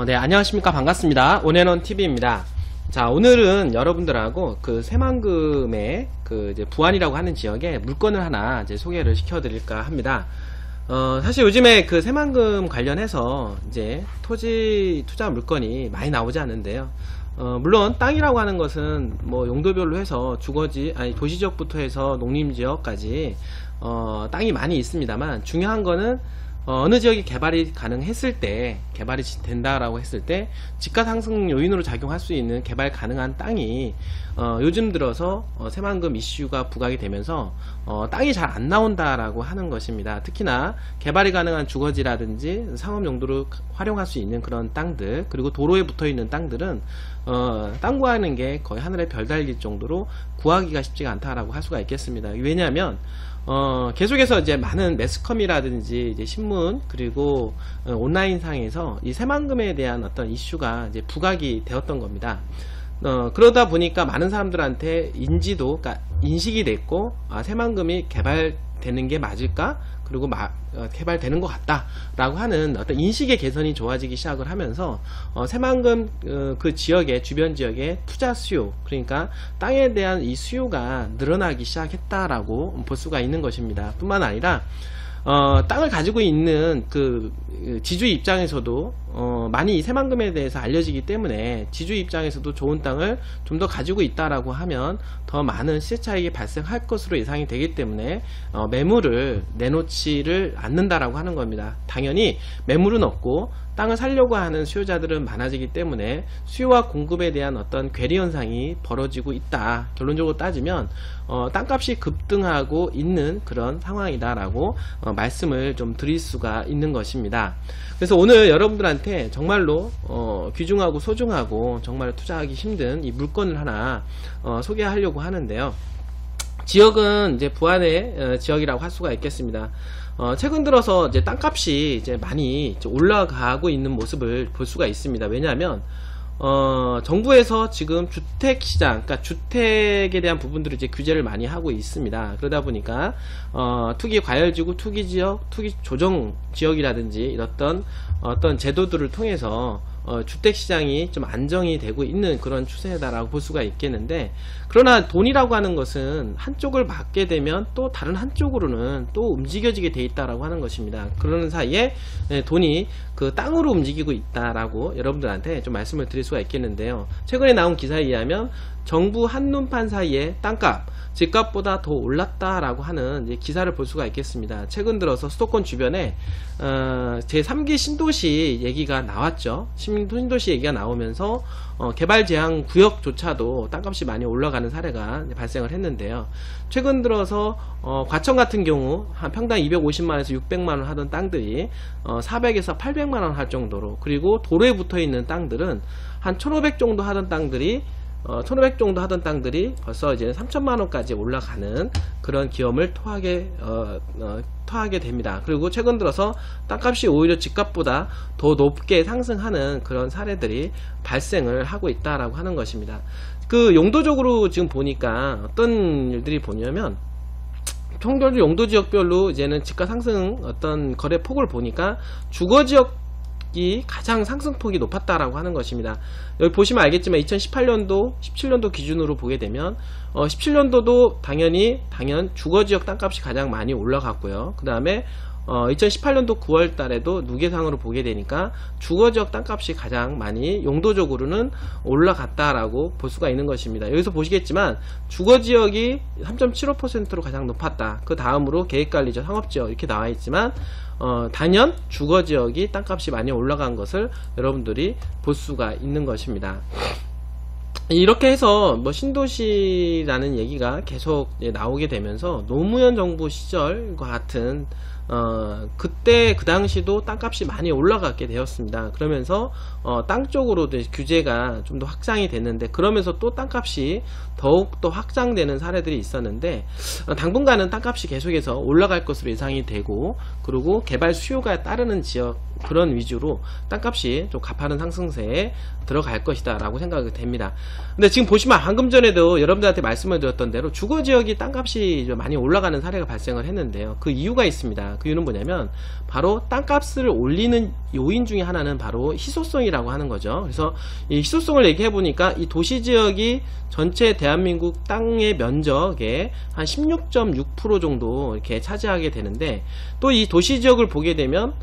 네, 안녕하십니까. 반갑습니다. 온앤온TV입니다. 자, 오늘은 여러분들하고 그 새만금의 그 이제 부안이라고 하는 지역에 물건을 하나 이제 소개를 시켜드릴까 합니다. 사실 요즘에 그 새만금 관련해서 이제 토지 투자 물건이 많이 나오지 않는데요. 물론 땅이라고 하는 것은 뭐 용도별로 해서 주거지, 아니 도시지역부터 해서 농림지역까지 땅이 많이 있습니다만, 중요한 거는 어느 지역이 개발이 가능했을 때, 개발이 된다라고 했을 때 집가 상승 요인으로 작용할 수 있는 개발 가능한 땅이 요즘 들어서 새만금 이슈가 부각이 되면서 땅이 잘 안 나온다라고 하는 것입니다. 특히나 개발이 가능한 주거지라든지 상업 용도로 활용할 수 있는 그런 땅들, 그리고 도로에 붙어 있는 땅들은 땅 구하는 게 거의 하늘에 별 달릴 정도로 구하기가 쉽지가 않다라고 할 수가 있겠습니다. 왜냐하면 계속해서 이제 많은 매스컴이라든지 이제 신문, 그리고 온라인 상에서 이 새만금에 대한 어떤 이슈가 이제 부각이 되었던 겁니다. 그러다 보니까 많은 사람들한테 인지도, 그러니까 인식이 됐고, 새만금이 개발되는 게 맞을까? 그리고 개발되는 것 같다 라고 하는 어떤 인식의 개선이 좋아지기 시작을 하면서 새만금 그 지역의, 주변 지역의 투자 수요, 그러니까 땅에 대한 이 수요가 늘어나기 시작했다라고 볼 수가 있는 것입니다. 뿐만 아니라 땅을 가지고 있는 그 지주 입장에서도 많이 새만금에 대해서 알려지기 때문에 지주 입장에서도 좋은 땅을 좀 더 가지고 있다라고 하면 더 많은 시세 차익이 발생할 것으로 예상이 되기 때문에 매물을 내놓지를 않는다라고 하는 겁니다. 당연히 매물은 없고 땅을 살려고 하는 수요자들은 많아지기 때문에 수요와 공급에 대한 어떤 괴리 현상이 벌어지고 있다. 결론적으로 따지면 땅값이 급등하고 있는 그런 상황이다라고 말씀을 좀 드릴 수가 있는 것입니다. 그래서 오늘 여러분들한테 정말로 귀중하고 소중하고 정말 투자하기 힘든 이 물건을 하나 소개하려고 하는데요. 지역은 이제 부안의 지역이라고 할 수가 있겠습니다. 최근 들어서 이제 땅값이 이제 많이 이제 올라가고 있는 모습을 볼 수가 있습니다. 왜냐하면 정부에서 지금 주택시장, 그러니까 주택에 대한 부분들을 이제 규제를 많이 하고 있습니다. 그러다 보니까 투기 과열지구, 투기지역, 투기 조정 지역이라든지 이런 어떤 제도들을 통해서 주택시장이 좀 안정이 되고 있는 그런 추세다라고 볼 수가 있겠는데, 그러나 돈이라고 하는 것은 한쪽을 막게 되면 또 다른 한쪽으로는 또 움직여지게 돼 있다라고 하는 것입니다. 그러는 사이에 돈이 그 땅으로 움직이고 있다라고 여러분들한테 좀 말씀을 드릴 수가 있겠는데요. 최근에 나온 기사에 의하면 정부 한눈판 사이에 땅값, 집값보다 더 올랐다라고 하는 이제 기사를 볼 수가 있겠습니다. 최근 들어서 수도권 주변에 제3기 신도시 얘기가 나왔죠. 신도시 얘기가 나오면서 개발 제한 구역조차도 땅값이 많이 올라가는 사례가 발생을 했는데요. 최근 들어서 과천 같은 경우 한 평당 250만원에서 600만원 하던 땅들이 400에서 800만원 할 정도로, 그리고 도로에 붙어 있는 땅들은 한 1500 정도 하던 땅들이 1500 정도 하던 땅들이 벌써 이제 3000만원까지 올라가는 그런 기염을 토하게 됩니다. 그리고 최근 들어서 땅값이 오히려 집값보다 더 높게 상승하는 그런 사례들이 발생을 하고 있다라고 하는 것입니다. 그 용도적으로 지금 보니까 어떤 일들이 보냐면, 평균 용도지역별로 이제는 집가 상승 어떤 거래 폭을 보니까 주거지역 가장 상승폭이 높았다라고 하는 것입니다. 여기 보시면 알겠지만 2018년도, 17년도 기준으로 보게 되면 17년도도 당연 주거지역 땅값이 가장 많이 올라갔고요. 그 다음에 2018년도 9월 달에도 누계상으로 보게 되니까 주거지역 땅값이 가장 많이 용도적으로는 올라갔다라고 볼 수가 있는 것입니다. 여기서 보시겠지만 주거지역이 3.75%로 가장 높았다. 그 다음으로 계획관리지역, 상업지역 이렇게 나와 있지만 단연 주거지역이 땅값이 많이 올라간 것을 여러분들이 볼 수가 있는 것입니다. 이렇게 해서 뭐 신도시라는 얘기가 계속 나오게 되면서 노무현 정부 시절과 같은 그때 그 당시도 땅값이 많이 올라가게 되었습니다. 그러면서 땅 쪽으로도 규제가 좀 더 확장이 됐는데, 그러면서 또 땅값이 더욱더 확장되는 사례들이 있었는데, 당분간은 땅값이 계속해서 올라갈 것으로 예상이 되고, 그리고 개발 수요가 따르는 지역, 그런 위주로 땅값이 좀 가파른 상승세에 들어갈 것이다 라고 생각이 됩니다. 근데 지금 보시면 방금 전에도 여러분들한테 말씀을 드렸던 대로 주거지역이 땅값이 좀 많이 올라가는 사례가 발생을 했는데요. 그 이유가 있습니다. 그 이유는 뭐냐면 바로 땅값을 올리는 요인 중에 하나는 바로 희소성이라고 하는 거죠. 그래서 이 희소성을 얘기해 보니까 이 도시지역이 전체 대한민국 땅의 면적의 한 16.6% 정도 이렇게 차지하게 되는데, 또 이 도시지역을 보게 되면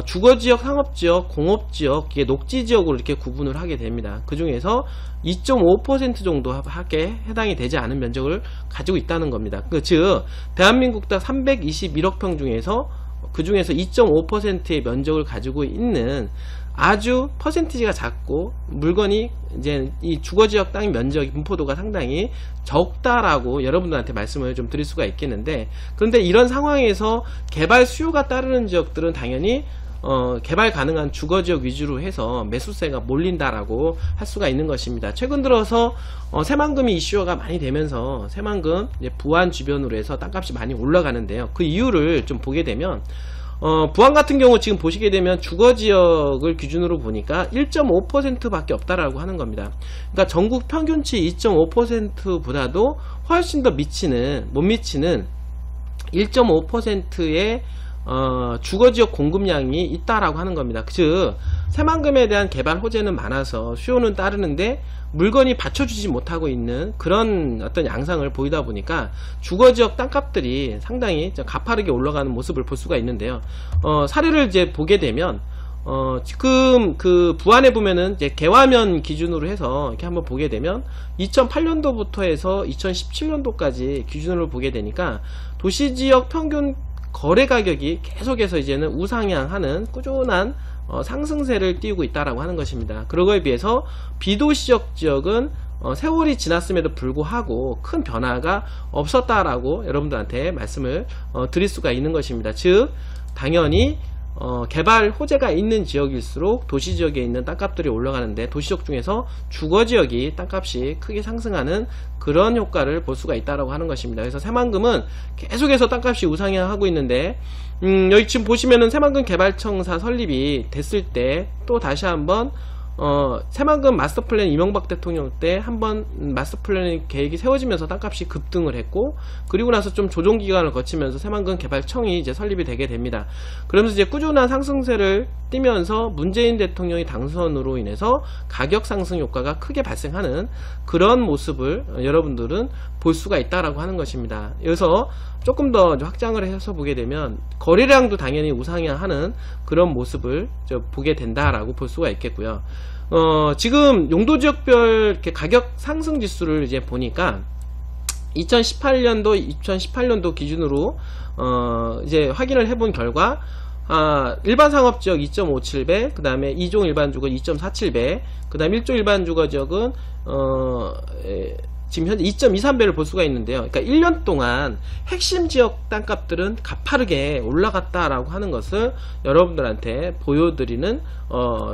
주거지역, 상업지역, 공업지역, 이게 녹지지역으로 이렇게 구분을 하게 됩니다. 그 중에서 2.5% 정도 하게 해당이 되지 않은 면적을 가지고 있다는 겁니다. 즉 대한민국 땅 321억 평 중에서 그 중에서 2.5%의 면적을 가지고 있는 아주 퍼센티지가 작고 물건이 이제 이 주거지역 땅 면적 분포도가 상당히 적다라고 여러분들한테 말씀을 좀 드릴 수가 있겠는데, 그런데 이런 상황에서 개발 수요가 따르는 지역들은 당연히 개발 가능한 주거지역 위주로 해서 매수세가 몰린다라고 할 수가 있는 것입니다. 최근 들어서 새만금이 이슈가 많이 되면서 새만금 부안 주변으로 해서 땅값이 많이 올라가는데요. 그 이유를 좀 보게 되면 부안 같은 경우 지금 보시게 되면 주거지역을 기준으로 보니까 1.5% 밖에 없다라고 하는 겁니다. 그러니까 전국 평균치 2.5%보다도 훨씬 더 못 미치는 1.5%의 주거지역 공급량이 있다라고 하는 겁니다. 즉 새만금에 대한 개발 호재는 많아서 수요는 따르는데 물건이 받쳐주지 못하고 있는 그런 어떤 양상을 보이다 보니까 주거지역 땅값들이 상당히 가파르게 올라가는 모습을 볼 수가 있는데요. 사례를 이제 보게 되면 지금 그 부안에 보면은 이제 개화면 기준으로 해서 이렇게 한번 보게 되면 2008년도부터 해서 2017년도까지 기준으로 보게 되니까 도시지역 평균 거래 가격이 계속해서 이제는 우상향하는 꾸준한 상승세를 띄우고 있다라고 하는 것입니다. 그거에 비해서 비도시적 지역은 세월이 지났음에도 불구하고 큰 변화가 없었다라고 여러분들한테 말씀을 드릴 수가 있는 것입니다. 즉 당연히 개발 호재가 있는 지역일수록 도시지역에 있는 땅값들이 올라가는데, 도시지역 중에서 주거지역이 땅값이 크게 상승하는 그런 효과를 볼 수가 있다고 하는 것입니다. 그래서 새만금은 계속해서 땅값이 우상향하고 있는데, 여기 지금 보시면은 새만금 개발청사 설립이 됐을 때 또 다시 한번 새만금 마스터플랜 이명박 대통령 때 한번 마스터플랜 계획이 세워지면서 땅값이 급등을 했고, 그리고 나서 좀 조정기간을 거치면서 새만금 개발청이 이제 설립이 되게 됩니다. 그러면서 이제 꾸준한 상승세를 띄면서 문재인 대통령이 당선으로 인해서 가격 상승 효과가 크게 발생하는 그런 모습을 여러분들은 볼 수가 있다라고 하는 것입니다. 여기서 조금 더 확장을 해서 보게 되면 거래량도 당연히 우상향하는 그런 모습을 보게 된다라고 볼 수가 있겠고요. 지금 용도지역별 이렇게 가격 상승 지수를 이제 보니까 2018년도 기준으로 이제 확인을 해본 결과 일반 상업지역 2.57배, 그 다음에 2종 일반주거 2.47배, 그 다음에 1종 일반주거지역은 지금 현재 2.23배를 볼 수가 있는데요. 그러니까 1년 동안 핵심 지역 땅값들은 가파르게 올라갔다라고 하는 것을 여러분들한테 보여드리는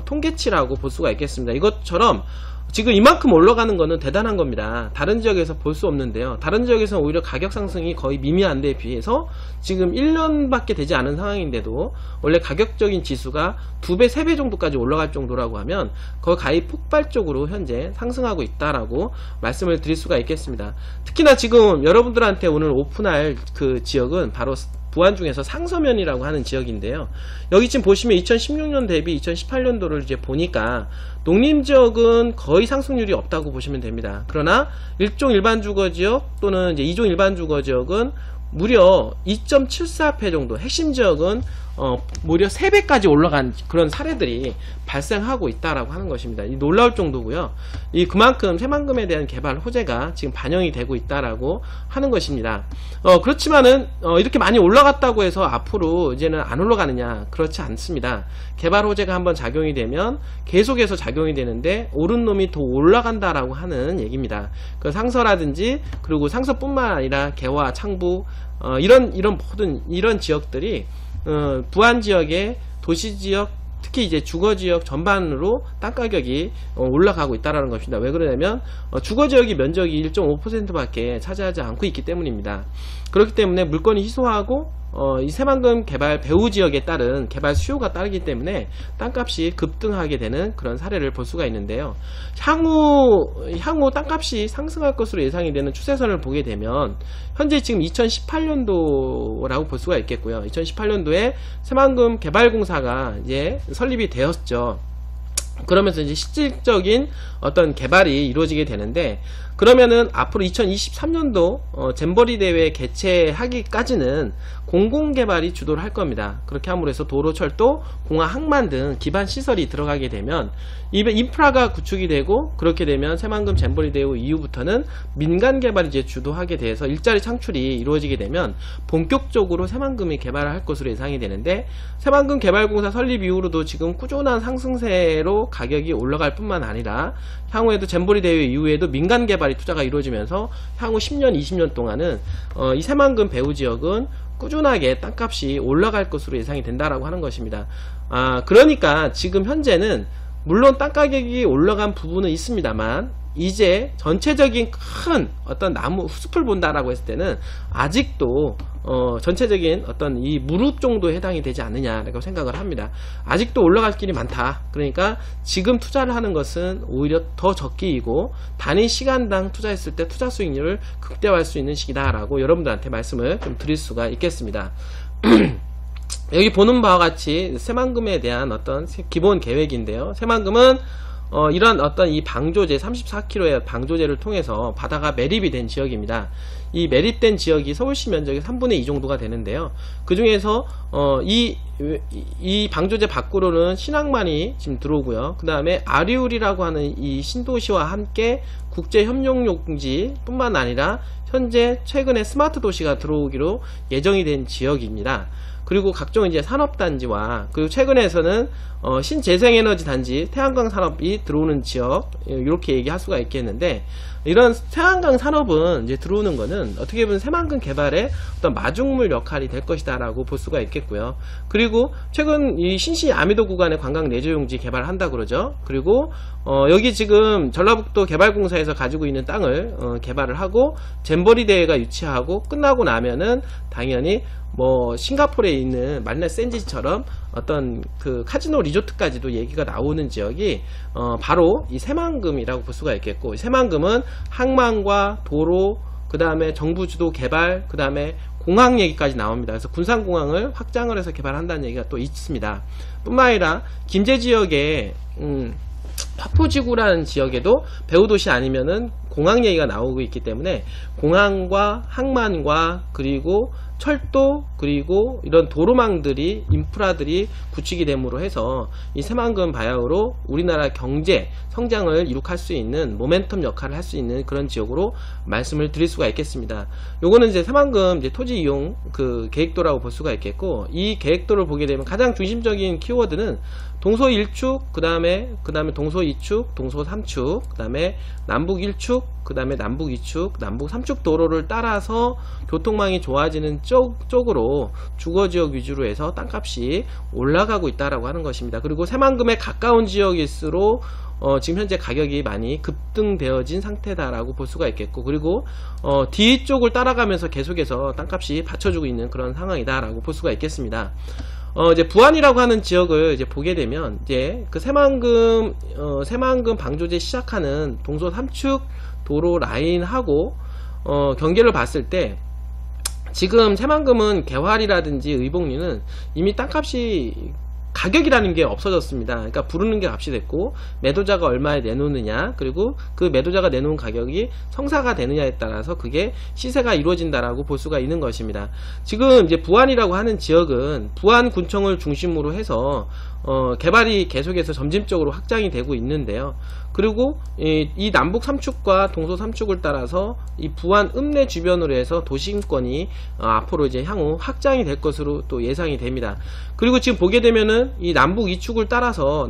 통계치라고 볼 수가 있겠습니다. 이것처럼 지금 이만큼 올라가는 거는 대단한 겁니다. 다른 지역에서 볼 수 없는데요. 다른 지역에서는 오히려 가격 상승이 거의 미미한 데에 비해서 지금 1년밖에 되지 않은 상황인데도 원래 가격적인 지수가 2배, 3배 정도까지 올라갈 정도라고 하면 거의 가히 폭발적으로 현재 상승하고 있다라고 말씀을 드릴 수가 있겠습니다. 특히나 지금 여러분들한테 오늘 오픈할 그 지역은 바로 부안 중에서 상서면이라고 하는 지역인데요. 여기 지금 보시면 2016년 대비 2018년도를 이제 보니까 농림지역은 거의 상승률이 없다고 보시면 됩니다. 그러나 1종 일반주거지역 또는 이제 2종 일반주거지역은 무려 2.74배 정도, 핵심 지역은 무려 3배까지 올라간 그런 사례들이 발생하고 있다라고 하는 것입니다. 이 놀라울 정도고요. 그만큼 새만금에 대한 개발 호재가 지금 반영이 되고 있다라고 하는 것입니다. 그렇지만은 이렇게 많이 올라갔다고 해서 앞으로 이제는 안 올라가느냐, 그렇지 않습니다. 개발 호재가 한번 작용이 되면 계속해서 작용이 되는데 오른 놈이 더 올라간다라고 하는 얘기입니다. 그 상서라든지, 그리고 상서뿐만 아니라 개화, 창부 이런 모든 이런 지역들이 부안 지역의 도시지역, 특히 이제 주거지역 전반으로 땅가격이 올라가고 있다는 것입니다. 왜 그러냐면 주거지역이 면적이 1.5% 밖에 차지하지 않고 있기 때문입니다. 그렇기 때문에 물건이 희소하고 이 새만금 개발 배후 지역에 따른 개발 수요가 따르기 때문에 땅값이 급등하게 되는 그런 사례를 볼 수가 있는데요. 향후 땅값이 상승할 것으로 예상이 되는 추세선을 보게 되면 현재 지금 2018년도라고 볼 수가 있겠고요. 2018년도에 새만금 개발공사가 이제 설립이 되었죠. 그러면서 이제 실질적인 어떤 개발이 이루어지게 되는데, 그러면은 앞으로 2023년도 잼버리 대회 개최하기까지는 공공개발이 주도를 할 겁니다. 그렇게 함으로 해서 도로, 철도, 공항, 항만 등 기반 시설이 들어가게 되면 인프라가 구축이 되고, 그렇게 되면 새만금 잼버리 대회 이후부터는 민간 개발이 이제 주도하게 돼서 일자리 창출이 이루어지게 되면 본격적으로 새만금이 개발을 할 것으로 예상이 되는데, 새만금 개발공사 설립 이후로도 지금 꾸준한 상승세로 가격이 올라갈 뿐만 아니라 향후에도 잼버리 대회 이후에도 민간 개발이 투자가 이루어지면서 향후 10년, 20년 동안은 이 새만금 배후 지역은 꾸준하게 땅값이 올라갈 것으로 예상이 된다라고 하는 것입니다. 그러니까 지금 현재는 물론 땅가격이 올라간 부분은 있습니다만, 이제 전체적인 큰 어떤 나무 숲을 본다라고 했을 때는 아직도 전체적인 어떤 이 무릎 정도에 해당이 되지 않느냐라고 생각을 합니다. 아직도 올라갈 길이 많다. 그러니까 지금 투자를 하는 것은 오히려 더 적기이고 단위 시간당 투자했을 때 투자 수익률을 극대화할 수 있는 시기다라고 여러분들한테 말씀을 좀 드릴 수가 있겠습니다. 여기 보는 바와 같이 새만금에 대한 어떤 기본 계획인데요. 새만금은 이런 어떤 이 방조제 34km의 방조제를 통해서 바다가 매립이 된 지역입니다. 이 매립된 지역이 서울시 면적의 3분의 2 정도가 되는데요. 그 중에서 이 방조제 밖으로는 신항만이 지금 들어오고요. 그 다음에 아리울이라고 하는 이 신도시와 함께 국제협력용지 뿐만 아니라 현재 최근에 스마트 도시가 들어오기로 예정이 된 지역입니다. 그리고 각종 이제 산업단지와, 그리고 최근에서는 신재생에너지 단지, 태양광 산업이 들어오는 지역, 이렇게 얘기할 수가 있겠는데, 이런 태양광 산업은 이제 들어오는 거는 어떻게 보면 새만금 개발의 어떤 마중물 역할이 될 것이다라고 볼 수가 있겠고요. 그리고 최근 이 신시 아미도 구간의 관광 레저용지 개발한다 그러죠. 그리고 여기 지금 전라북도 개발공사에서 가지고 있는 땅을 개발을 하고 잼버리 대회가 유치하고 끝나고 나면은 당연히 뭐 싱가포르에 있는 말레 샌지처럼 어떤 그 카지노 리조트까지도 얘기가 나오는 지역이 바로 이 새만금이라고 볼 수가 있겠고, 새만금은 항만과 도로, 그 다음에 정부 주도 개발, 그 다음에 공항 얘기까지 나옵니다. 그래서 군산공항을 확장을 해서 개발한다는 얘기가 또 있습니다. 뿐만 아니라 김제 지역에 화포지구라는 지역에도 배후도시 아니면은 공항 얘기가 나오고 있기 때문에 공항과 항만과 그리고 철도, 그리고 이런 도로망들이, 인프라들이 구축이 됨으로 해서 이 새만금 바야흐로 우리나라 경제 성장을 이룩할 수 있는 모멘텀 역할을 할 수 있는 그런 지역으로 말씀을 드릴 수가 있겠습니다. 요거는 이제 새만금 이제 토지 이용 그 계획도라고 볼 수가 있겠고, 이 계획도를 보게 되면 가장 중심적인 키워드는 동서 1축, 그 다음에 동서 2축, 동서 3축, 그 다음에 남북 1축, 그 다음에 남북 2축, 남북 3축 도로를 따라서 교통망이 좋아지는 쪽으로 주거지역 위주로 해서 땅값이 올라가고 있다라고 하는 것입니다. 그리고 새만금에 가까운 지역일수록 지금 현재 가격이 많이 급등되어진 상태다라고 볼 수가 있겠고, 그리고 뒤쪽을 따라가면서 계속해서 땅값이 받쳐주고 있는 그런 상황이다라고 볼 수가 있겠습니다. 이제 부안이라고 하는 지역을 이제 보게 되면 이제 그 새만금 방조제 시작하는 동서 3축 도로 라인하고 경계를 봤을 때 지금 새만금은 개활이라든지 의복리는 이미 땅값이 가격이라는 게 없어졌습니다. 그러니까 부르는 게 값이 됐고, 매도자가 얼마에 내놓느냐, 그리고 그 매도자가 내놓은 가격이 성사가 되느냐에 따라서 그게 시세가 이루어진다라고 볼 수가 있는 것입니다. 지금 이제 부안이라고 하는 지역은 부안군청을 중심으로 해서 개발이 계속해서 점진적으로 확장이 되고 있는데요. 그리고 이 남북 3축과 동서 3축을 따라서 이 부안 읍내 주변으로 해서 도심권이 앞으로 이제 향후 확장이 될 것으로 또 예상이 됩니다. 그리고 지금 보게 되면은 이 남북 2축을 따라서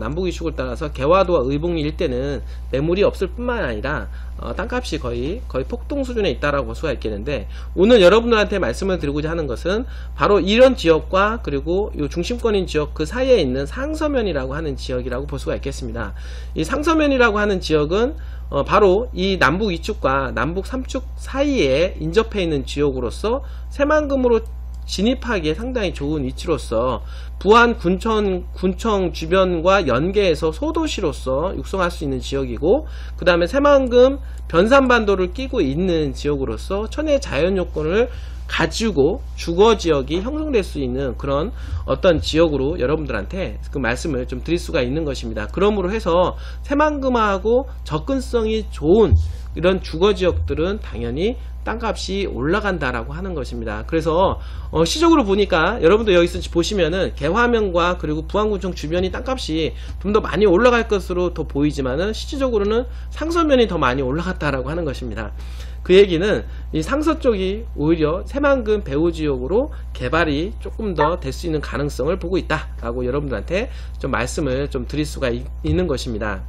개화도와 의복리 일대는 매물이 없을 뿐만 아니라 땅값이 거의 폭등 수준에 있다라고 볼 수가 있겠는데, 오늘 여러분들한테 말씀을 드리고자 하는 것은 바로 이런 지역과 그리고 이 중심권인 지역 그 사이에 있는 상서면이라고 하는 지역이라고 볼 수가 있겠습니다. 이 상서면이라고 하는 지역은 바로 이 남북 2축과 남북 3축 사이에 인접해 있는 지역으로서 새만금으로 진입하기에 상당히 좋은 위치로서 부안 군청 주변과 연계해서 소도시로서 육성할 수 있는 지역이고, 그 다음에 새만금 변산반도를 끼고 있는 지역으로서 천혜의 자연 요건을 가지고 주거지역이 형성될 수 있는 그런 어떤 지역으로 여러분들한테 그 말씀을 좀 드릴 수가 있는 것입니다. 그러므로 해서 새만금하고 접근성이 좋은 이런 주거지역들은 당연히 땅값이 올라간다라고 하는 것입니다. 그래서 시적으로 보니까 여러분들 여기서 보시면은 개화면과 그리고 부안군청 주변이 땅값이 좀 더 많이 올라갈 것으로 더 보이지만은 실질적으로는 상서면이 더 많이 올라갔다라고 하는 것입니다. 그 얘기는 이 상서 쪽이 오히려 새만금 배후지역으로 개발이 조금 더 될 수 있는 가능성을 보고 있다라고 여러분들한테 좀 말씀을 좀 드릴 수가 있는 것입니다.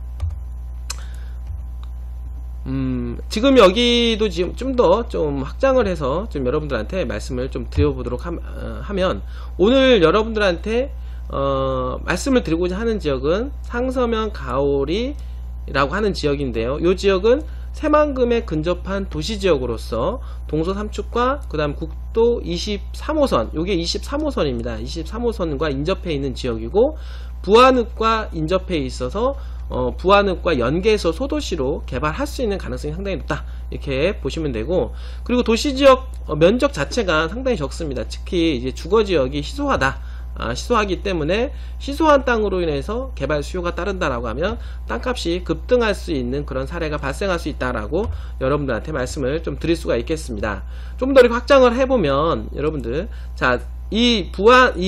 지금 여기도 지금 좀 더 좀 확장을 해서 좀 여러분들한테 말씀을 좀 드려보도록 하면, 오늘 여러분들한테 말씀을 드리고자 하는 지역은 상서면 가오리라고 하는 지역인데요. 이 지역은 새만금에 근접한 도시지역으로서 동서삼축과 그 다음 국도 23호선, 요게 23호선입니다. 23호선과 인접해 있는 지역이고, 부안읍과 인접해 있어서 부안읍과 연계해서 소도시로 개발할 수 있는 가능성이 상당히 높다, 이렇게 보시면 되고, 그리고 도시지역 면적 자체가 상당히 적습니다. 특히 이제 주거지역이 희소하다, 희소하기 때문에 희소한 땅으로 인해서 개발 수요가 따른다라고 하면 땅값이 급등할 수 있는 그런 사례가 발생할 수 있다라고 여러분들한테 말씀을 좀 드릴 수가 있겠습니다. 좀 더 이렇게 확장을 해보면, 여러분들, 자, 이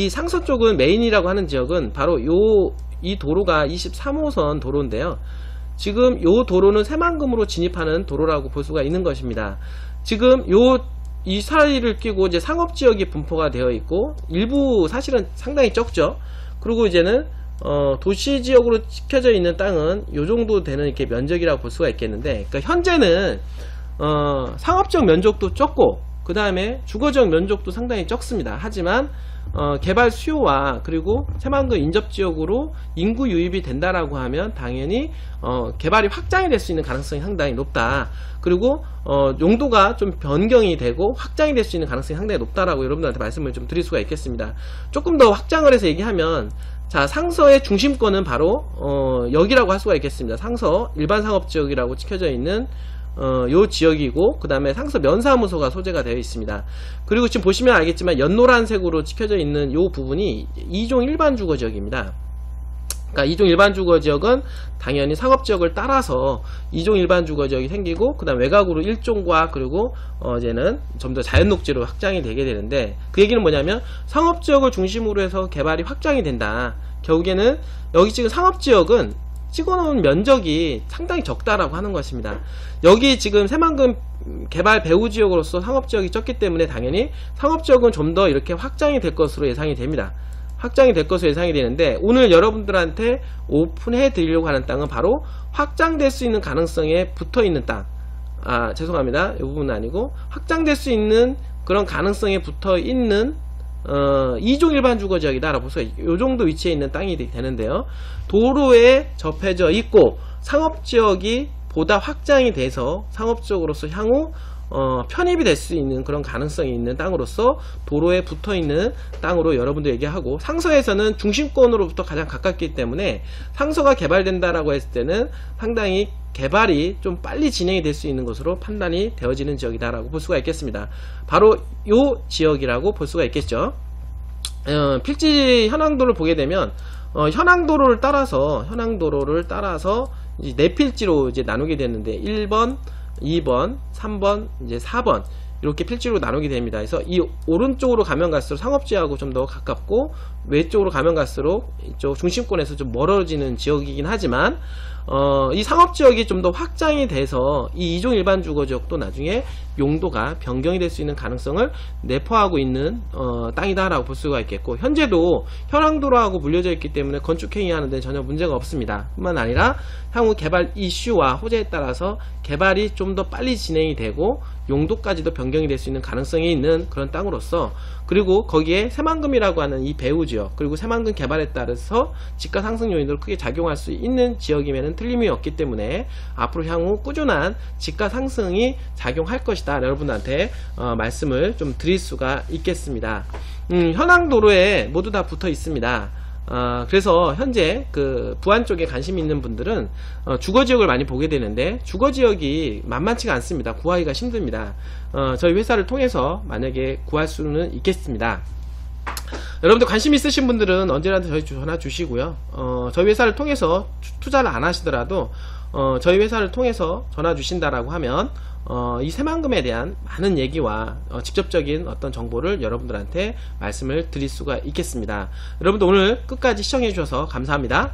상서 쪽은 메인이라고 하는 지역은 바로 이 도로가 23호선 도로인데요. 지금 이 도로는 새만금으로 진입하는 도로라고 볼 수가 있는 것입니다. 지금 이 사이를 끼고 이제 상업지역이 분포가 되어 있고, 일부 사실은 상당히 적죠. 그리고 이제는 도시지역으로 찍혀져 있는 땅은 이 정도 되는 이렇게 면적이라고 볼 수가 있겠는데, 그러니까 현재는 상업지역 면적도 적고 그 다음에 주거지역 면적도 상당히 적습니다. 하지만 개발 수요와 그리고 새만금 인접지역으로 인구 유입이 된다라고 하면 당연히 개발이 확장이 될 수 있는 가능성이 상당히 높다. 그리고 용도가 좀 변경이 되고 확장이 될 수 있는 가능성이 상당히 높다라고 여러분들한테 말씀을 좀 드릴 수가 있겠습니다. 조금 더 확장을 해서 얘기하면, 자, 상서의 중심권은 바로 여기라고 할 수가 있겠습니다. 상서 일반 상업지역이라고 찍혀져 있는 요 지역이고, 그 다음에 상서 면사무소가 소재가 되어 있습니다. 그리고 지금 보시면 알겠지만 연노란색으로 찍혀져 있는 요 부분이 2종 일반 주거지역입니다. 그러니까 2종 일반 주거지역은 당연히 상업지역을 따라서 2종 일반 주거지역이 생기고, 그 다음 외곽으로 1종과 그리고 이제는 좀 더 자연녹지로 확장이 되게 되는데, 그 얘기는 뭐냐면 상업지역을 중심으로 해서 개발이 확장이 된다. 결국에는 여기 지금 상업지역은 찍어놓은 면적이 상당히 적다라고 하는 것입니다. 여기 지금 새만금 개발 배후지역으로서 상업지역이 적기 때문에 당연히 상업지역은 좀 더 이렇게 확장이 될 것으로 예상이 됩니다. 확장이 될 것으로 예상이 되는데, 오늘 여러분들한테 오픈해 드리려고 하는 땅은 바로 확장될 수 있는 가능성에 붙어 있는 땅, 죄송합니다, 이 부분은 아니고 확장될 수 있는 그런 가능성에 붙어 있는 2종 일반 주거지역이다 라고 해서 이 정도 위치에 있는 땅이 되는데요. 도로에 접해져 있고 상업지역이 보다 확장이 돼서 상업지역으로서 향후 편입이 될 수 있는 그런 가능성이 있는 땅으로서 도로에 붙어있는 땅으로 여러분들 얘기하고, 상서에서는 중심권으로부터 가장 가깝기 때문에 상서가 개발된다라고 했을 때는 상당히 개발이 좀 빨리 진행이 될 수 있는 것으로 판단이 되어지는 지역이다라고 볼 수가 있겠습니다. 바로 요 지역이라고 볼 수가 있겠죠. 필지 현황도를 보게 되면 현황도로를 따라서 이제 네 필지로 이제 나누게 되는데 1번, 2번, 3번, 이제 4번 이렇게 필지로 나누게 됩니다. 그래서 이 오른쪽으로 가면 갈수록 상업지하고 좀 더 가깝고, 왼쪽으로 가면 갈수록 이쪽 중심권에서 좀 멀어지는 지역이긴 하지만 이 상업지역이 좀 더 확장이 돼서 이 2종 일반 주거지역도 나중에 용도가 변경이 될 수 있는 가능성을 내포하고 있는 땅이다 라고 볼 수가 있겠고, 현재도 현황도로하고 물려져 있기 때문에 건축행위 하는데 전혀 문제가 없습니다. 뿐만 아니라 향후 개발 이슈와 호재에 따라서 개발이 좀 더 빨리 진행이 되고 용도까지도 변경이 될 수 있는 가능성이 있는 그런 땅으로서, 그리고 거기에 새만금이라고 하는 이 배후지역, 그리고 새만금 개발에 따라서 집가 상승 요인으로 크게 작용할 수 있는 지역임에는 거에는 틀림이 없기 때문에 앞으로 향후 꾸준한 집가 상승이 작용할 것이다. 여러분들한테 말씀을 좀 드릴 수가 있겠습니다. 현황 도로에 모두 다 붙어 있습니다. 그래서 현재 그 부안 쪽에 관심 있는 분들은 주거지역을 많이 보게 되는데 주거지역이 만만치가 않습니다. 구하기가 힘듭니다. 저희 회사를 통해서 만약에 구할 수는 있겠습니다. 여러분들 관심 있으신 분들은 언제라도 저희 전화 주시고요. 저희 회사를 통해서 투자를 안 하시더라도 저희 회사를 통해서 전화 주신다라고 하면 이 새만금에 대한 많은 얘기와 직접적인 어떤 정보를 여러분들한테 말씀을 드릴 수가 있겠습니다. 여러분들 오늘 끝까지 시청해 주셔서 감사합니다.